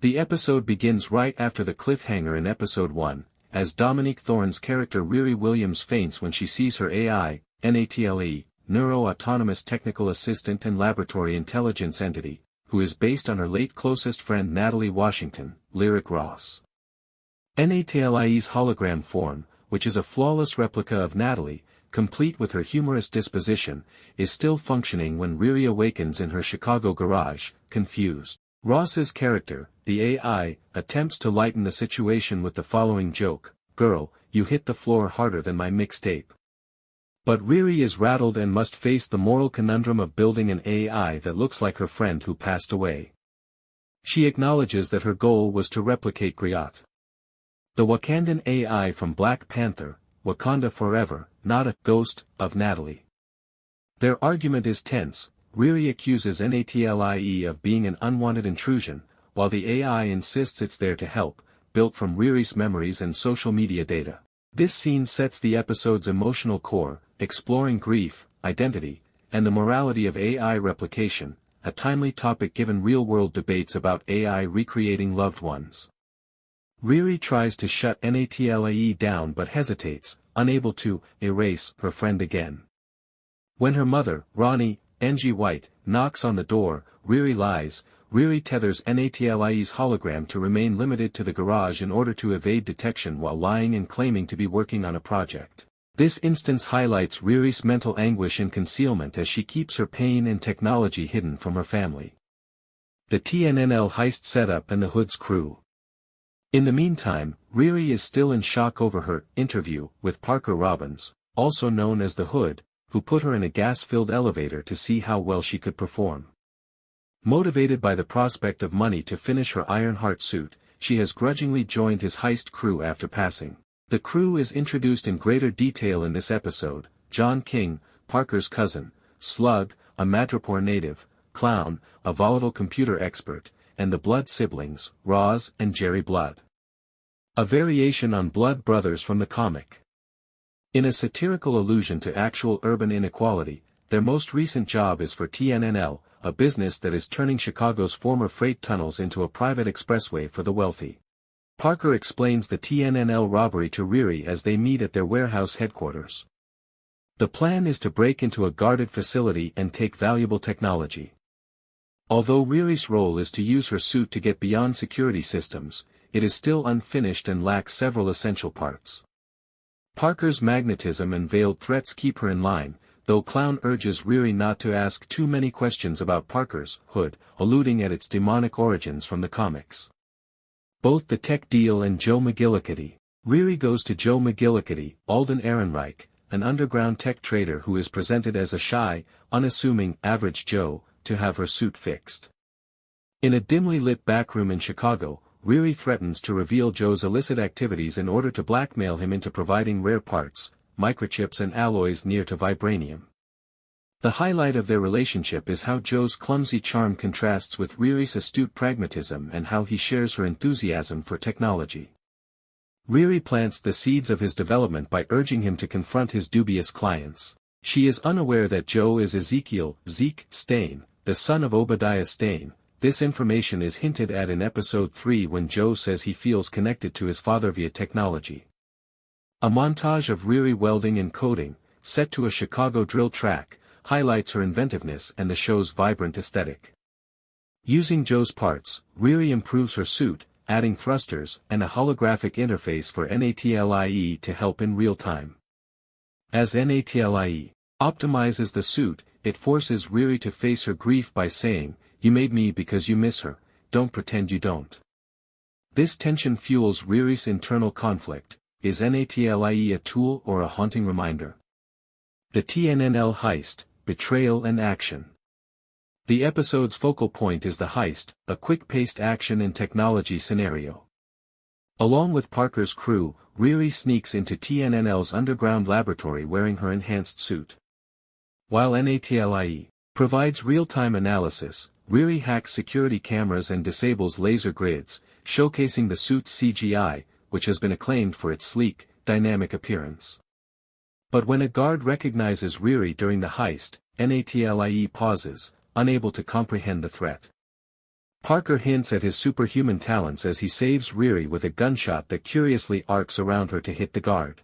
The episode begins right after the cliffhanger in episode 1, as Dominique Thorne's character Riri Williams faints when she sees her AI, N.A.T.L.I.E, Neuro-Autonomous Technical Assistant and Laboratory Intelligence Entity, who is based on her late closest friend Natalie Washington, Lyric Ross. N.A.T.L.I.E's hologram form, which is a flawless replica of Natalie, complete with her humorous disposition, is still functioning when Riri awakens in her Chicago garage, confused. Ross's character, the AI, attempts to lighten the situation with the following joke: "Girl, you hit the floor harder than my mixtape." But Riri is rattled and must face the moral conundrum of building an AI that looks like her friend who passed away. She acknowledges that her goal was to replicate Griot, the Wakandan AI from Black Panther, Wakanda Forever, not a ghost of Natalie. Their argument is tense. Riri accuses N.A.T.L.I.E of being an unwanted intrusion, while the AI insists it's there to help, built from Riri's memories and social media data. This scene sets the episode's emotional core, exploring grief, identity, and the morality of AI replication, a timely topic given real-world debates about AI recreating loved ones. Riri tries to shut N.A.T.L.I.E down but hesitates, unable to erase her friend again. When her mother, Ronnie, Angie White, knocks on the door, Riri lies. Riri tethers N.A.T.L.I.E's hologram to remain limited to the garage in order to evade detection while lying and claiming to be working on a project. This instance highlights Riri's mental anguish and concealment as she keeps her pain and technology hidden from her family. The TNNL Heist Setup and the Hood's crew. In the meantime, Riri is still in shock over her interview with Parker Robbins, also known as the Hood, who put her in a gas-filled elevator to see how well she could perform. Motivated by the prospect of money to finish her IronHeart suit, she has grudgingly joined his heist crew after passing. The crew is introduced in greater detail in this episode: John King, Parker's cousin; Slug, a Madripoor native; Clown, a volatile computer expert; and the Blood siblings, Roz and Jerry Blood. A variation on Blood Brothers from the comic. In a satirical allusion to actual urban inequality, their most recent job is for TNNL, a business that is turning Chicago's former freight tunnels into a private expressway for the wealthy. Parker explains the TNNL robbery to Riri as they meet at their warehouse headquarters. The plan is to break into a guarded facility and take valuable technology. Although Riri's role is to use her suit to get beyond security systems, it is still unfinished and lacks several essential parts. Parker's magnetism and veiled threats keep her in line, though Clown urges Riri not to ask too many questions about Parker's Hood, alluding at its demonic origins from the comics. Both the tech deal and Joe McGillicuddy. Riri goes to Joe McGillicuddy, Alden Ehrenreich, an underground tech trader who is presented as a shy, unassuming, average Joe, to have her suit fixed. In a dimly lit backroom in Chicago, Riri threatens to reveal Joe's illicit activities in order to blackmail him into providing rare parts, microchips and alloys near to vibranium. The highlight of their relationship is how Joe's clumsy charm contrasts with Riri's astute pragmatism and how he shares her enthusiasm for technology. Riri plants the seeds of his development by urging him to confront his dubious clients. She is unaware that Joe is Ezekiel Zeke Stain, the son of Obadiah Stain. This information is hinted at in episode 3 when Joe says he feels connected to his father via technology. A montage of Riri welding and coding, set to a Chicago drill track, highlights her inventiveness and the show's vibrant aesthetic. Using Joe's parts, Riri improves her suit, adding thrusters and a holographic interface for N.A.T.L.I.E to help in real time. As N.A.T.L.I.E optimizes the suit, it forces Riri to face her grief by saying, "You made me because you miss her, don't pretend you don't." This tension fuels Riri's internal conflict. Is N.A.T.L.I.E a tool or a haunting reminder? The TNNL Heist, Betrayal and Action. The episode's focal point is the heist, a quick-paced action and technology scenario. Along with Parker's crew, Riri sneaks into TNNL's underground laboratory wearing her enhanced suit. While N.A.T.L.I.E provides real-time analysis, Riri hacks security cameras and disables laser grids, showcasing the suit's CGI, which has been acclaimed for its sleek, dynamic appearance. But when a guard recognizes Riri during the heist, N.A.T.L.I.E pauses, unable to comprehend the threat. Parker hints at his superhuman talents as he saves Riri with a gunshot that curiously arcs around her to hit the guard.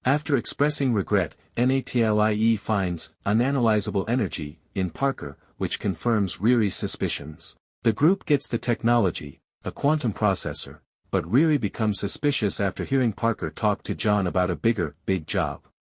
After expressing regret, N.A.T.L.I.E finds unanalyzable energy in Parker, which confirms Riri's suspicions. The group gets the technology, a quantum processor, but Riri becomes suspicious after hearing Parker talk to John about a big job.